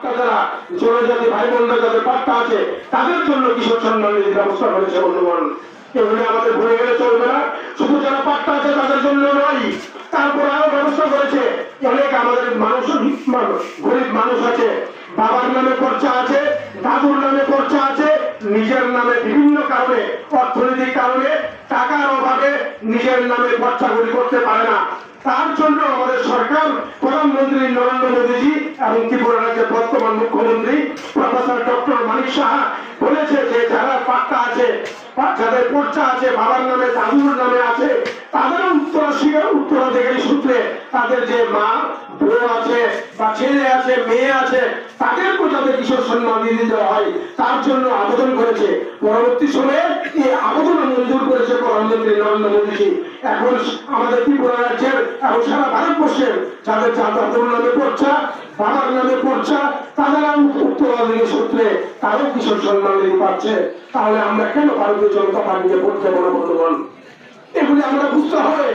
যারা জনজাতি ভাই বোনরা যাদের পাট্টা আছে তাদের জন্য কিশোর সম্মান নিধির ব্যবস্থা করেছে বন্ধুগণ। এগুলি আমাদের ভুলে গেলে চলবে না। শুধু যারা পাট্টা আছে তাদের জন্য নয়, তারপর আরো ব্যবস্থা করেছে অনেক আমাদের মানুষ গরিব মানুষ আছে, বাবার নামে খরচা আছে, দাদুর নামে খরচা আছে, নিজের নামে বিভিন্ন কারণে অর্থনৈতিক কারণে টাকার অভাবে নিজের নামে খরচাগুলি করতে পারে না। তার জন্য আমাদের সরকার প্রধানমন্ত্রী নরেন্দ্র মোদীজি এবং ত্রিপুরা রাজ্যের বর্তমান মুখ্যমন্ত্রী প্রফেসর ডক্টর মানিক সাহা বলেছে যে যারা পাট্টা আছে, যাদের খরচা আছে, বাবার নামে দাদুর নামে আছে, তাদের উত্তরাধিকারী সূত্রে তাদের যে মা বউ আছে বা ছেলে আছে মেয়ে আছে তাদেরকেও যাতে কিশোর সম্মান নিধি দেওয়া হয় তার জন্য আবেদন করেছে। পরবর্তী সময়ে এই আবেদন মঞ্জুর করেছে প্রধানমন্ত্রী নরেন্দ্র মোদীজি। এখন আমাদের ত্রিপুরা রাজ্যের এবং সারা ভারতবর্ষের যাদের দাদুর নামে খরচা, বাবার নামে খরচা, তাদের উত্তরাধিকারী সূত্রে তারও কিশোর সম্মান নিধি পাচ্ছে। তাহলে আমরা কেন ভারতীয় জনতা পার্টিকে ভোট দেবো না বন্ধুগণ? এগুলি আমরা বুঝতে হবে।